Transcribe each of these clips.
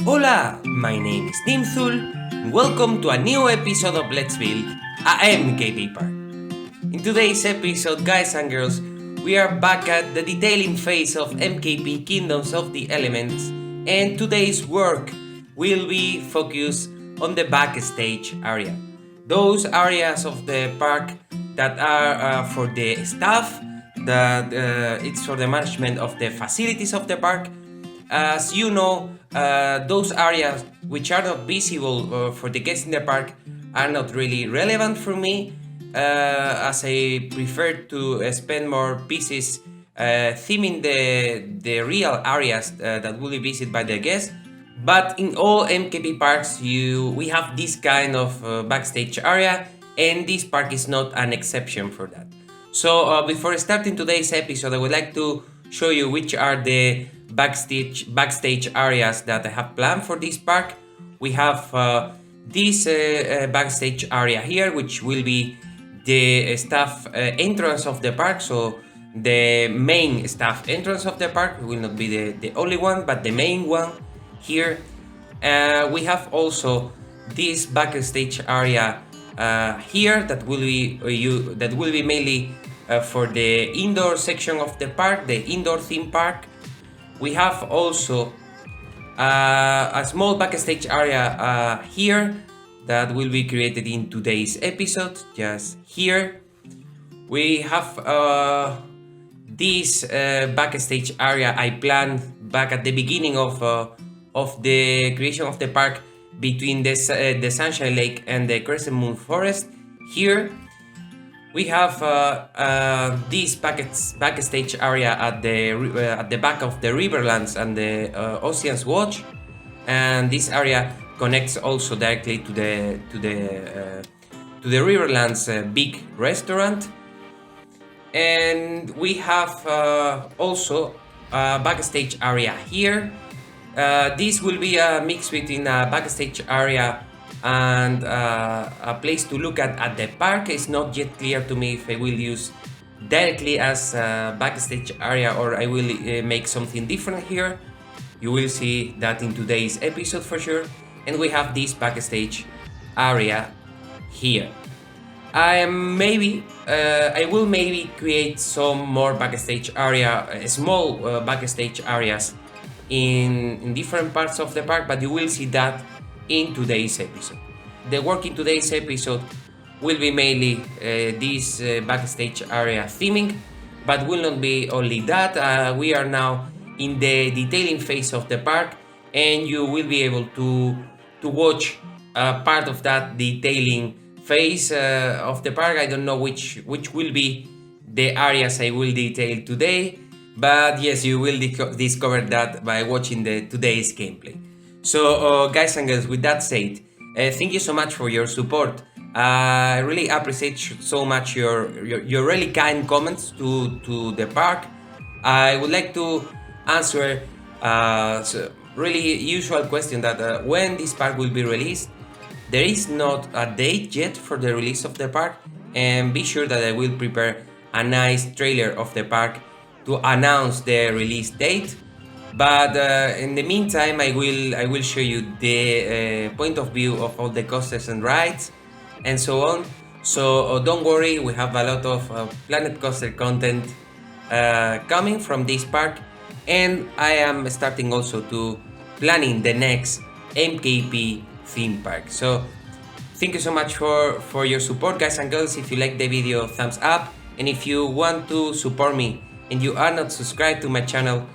Hola, my name is Nimthul. Welcome to a new episode of Let's Build a MKP Park. In today's episode, guys and girls, we are back at the detailing phase of MKP Kingdoms of the Elements, and today's work will be focused on the backstage area. Those areas of the park that are for the staff, that it's for the management of the facilities of the park. As you know, those areas which are not visible for the guests in the park are not really relevant for me, as I prefer to spend more pieces theming the real areas that will be visited by the guests. But in all MKP parks, we have this kind of backstage area, and this park is not an exception for that. So before starting today's episode, I would like to show you which are the backstage areas that I have planned for this park. We have this backstage area here, which will be the staff entrance of the park. So the main staff entrance of the park will not be the only one, but the main one here. We have also this backstage area here that will be mainly for the indoor section of the park, the indoor theme park. We have also a small backstage area here that will be created in today's episode, just here. We have this backstage area I planned back at the beginning of the creation of the park, between the Sunshine Lake and the Crescent Moon Forest. Here we have this backstage area at the back of the Riverlands and the Ocean's Watch, and this area connects also directly to the Riverlands big restaurant. And we have also a backstage area here. This will be a mix between a backstage area and a place to look at the park. It's not yet clear to me if I will use directly as a backstage area or I will make something different here. You will see that in today's episode for sure. And we have this backstage area here. I will maybe create some more backstage area, small backstage areas in different parts of the park, but you will see that in today's episode. The work in today's episode will be mainly this backstage area theming, but will not be only that. We are now in the detailing phase of the park, and you will be able to watch part of that detailing phase of the park. I don't know which will be the areas I will detail today, but yes, you will discover that by watching today's gameplay. So guys and girls, with that said, thank you so much for your support. I really appreciate so much your really kind comments to the park. I would like to answer really usual question that when this park will be released. There is not a date yet for the release of the park, and be sure that I will prepare a nice trailer of the park to announce the release date. But in the meantime, I will show you the point of view of all the coasters and rides and so on. So don't worry, we have a lot of Planet Coaster content coming from this park, and I am starting also to planning the next MKP theme park. So thank you so much for your support, guys and girls. If you like the video, thumbs up, and if you want to support me and you are not subscribed to my channel,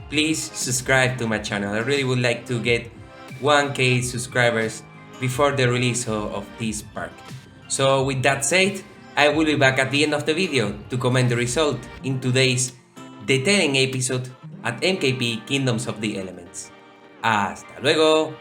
please subscribe to my channel. I really would like to get 1K subscribers before the release of this park. So with that said, I will be back at the end of the video to comment the result in today's detailing episode at MKP Kingdoms of the Elements. Hasta luego!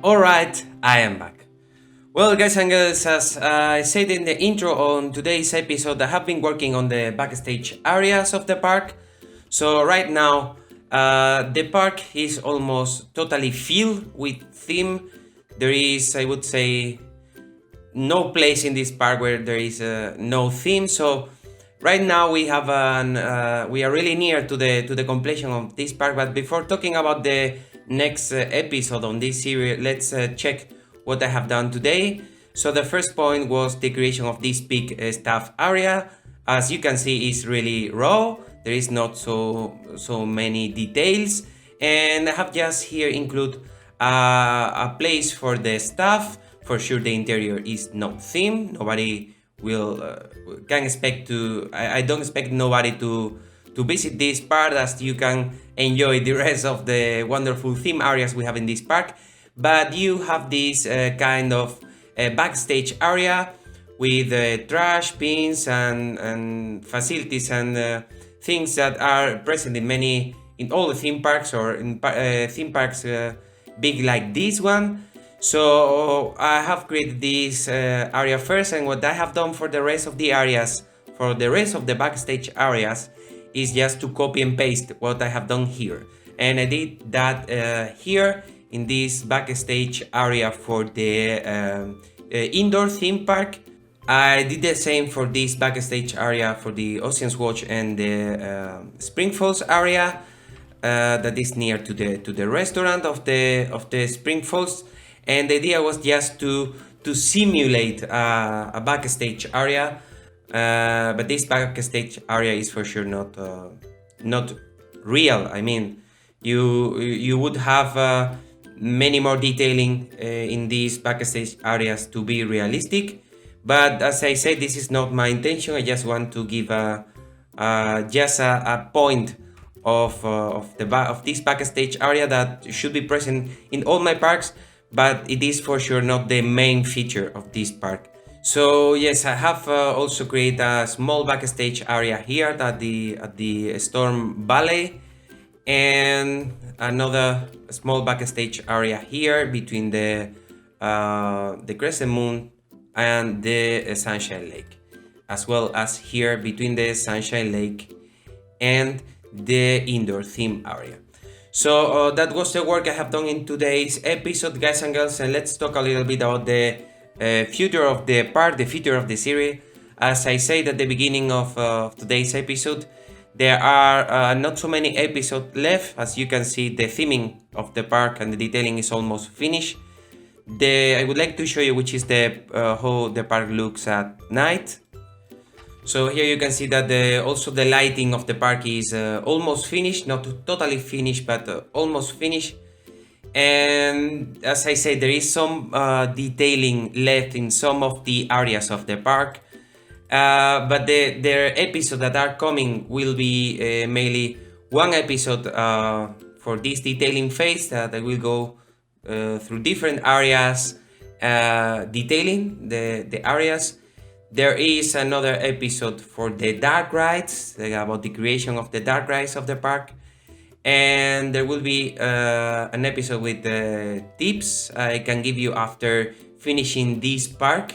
Alright, I am back. Well, guys and girls, as I said in the intro on today's episode, I have been working on the backstage areas of the park. So right now, the park is almost totally filled with theme. There is, I would say, no place in this park where there is no theme. So right now we have we are really near to the completion of this park. But before talking about the next episode on this series, let's check what I have done today. So the first point was the creation of this big staff area. As you can see, it's really raw. There is not so many details, and I have just here include a place for the staff. For sure, the interior is not theme. Nobody will can expect to. I don't expect nobody to visit this part, as you can enjoy the rest of the wonderful theme areas we have in this park. But you have this kind of backstage area with trash bins and facilities and things that are present in all the theme parks, or in theme parks big like this one. So I have created this area first, and what I have done for the rest of the areas, for the rest of the backstage areas, is just to copy and paste what I have done here. And I did that here in this backstage area for the indoor theme park. I did the same for this backstage area for the Ocean's Watch and the Spring Falls area that is near to the restaurant of the Spring Falls. And the idea was just to simulate a backstage area, but this backstage area is for sure not real. I mean, you would have many more detailing in these backstage areas to be realistic. But as I said, this is not my intention. I just want to give just a point of this backstage area that should be present in all my parks, but it is for sure not the main feature of this park. So yes, I have also created a small backstage area here at the Storm Valley, and another small backstage area here between the Crescent Moon and the Sunshine Lake, as well as here between the Sunshine Lake and the indoor theme area. So that was the work I have done in today's episode, guys and girls, and let's talk a little bit about the future of the park, the future of the series. As I said at the beginning of today's episode, there are not so many episodes left. As you can see, the theming of the park and the detailing is almost finished. I would like to show you which is how the park looks at night. So here you can see that also the lighting of the park is almost finished, not totally finished, but almost finished. And as I said, there is some detailing left in some of the areas of the park. But the episodes that are coming will be mainly one episode for this detailing phase that I will go through different areas, detailing the areas. There is another episode for the dark rides, about the creation of the dark rides of the park. And there will be an episode with tips I can give you after finishing this park.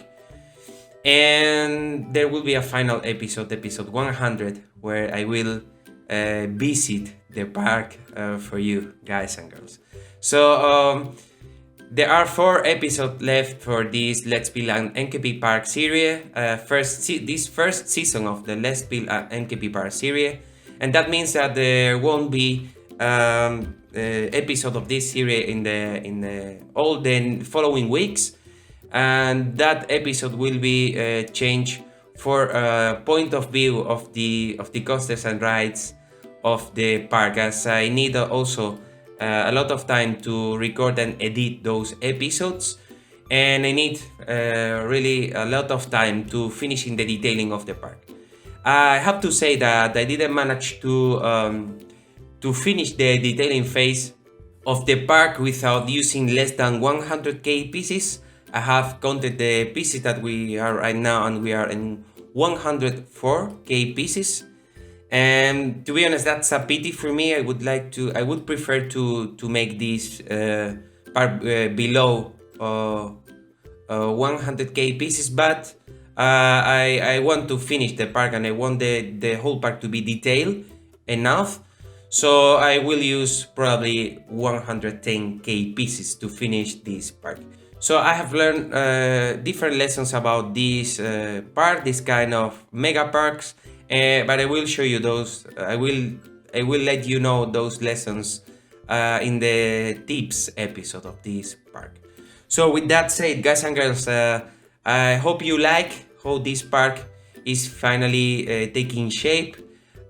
And there will be a final episode 100, where I will visit the park for you, guys and girls. So there are 4 episodes left for this Let's Build an MKP Park series, this first season of the Let's Build an MKP Park series, and that means that there won't be episode of this series in the all the following weeks, and that episode will be changed for a point of view of the coasters and rides of the park, as I need also a lot of time to record and edit those episodes, and I need really a lot of time to finishing the detailing of the park. I have to say that I didn't manage to finish the detailing phase of the park without using less than 100k pieces. I have counted the pieces that we are right now, and we are in 104k pieces. And to be honest, that's a pity for me. I would prefer to make this park below 100k pieces, but I want to finish the park and I want the whole park to be detailed enough, so I will use probably 110k pieces to finish this park. So I have learned different lessons about this park, this kind of mega parks, but I will show you those. I will let you know those lessons in the tips episode of this park. So with that said, guys and girls, I hope you like how this park is finally taking shape.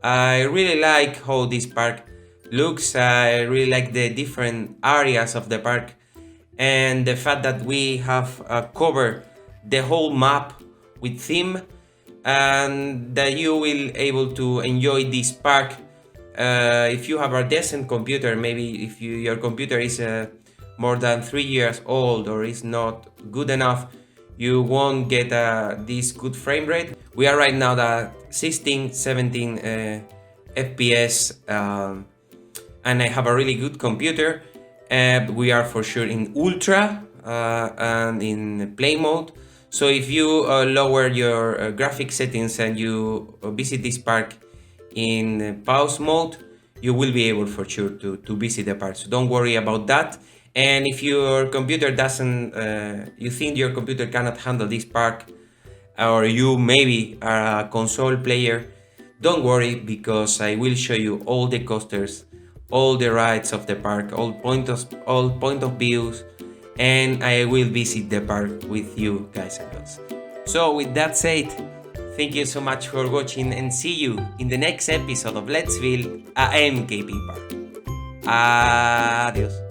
I really like how this park looks. I really like the different areas of the park and the fact that we have covered the whole map with theme, and that you will able to enjoy this park if you have a decent computer. Maybe if your computer is more than 3 years old or is not good enough, you won't get this good frame rate. We are right now at 16, 17 FPS, and I have a really good computer. We are for sure in ultra and in play mode. So if you lower your graphic settings and you visit this park in pause mode, you will be able for sure to visit the park. So don't worry about that. And if your computer doesn't, you think your computer cannot handle this park, or you maybe are a console player, don't worry, because I will show you all the coasters, all the rides of the park, all point of views, and I will visit the park with you guys and girls. So with that said, thank you so much for watching and see you in the next episode of Let's Build a MKP Park. Adios.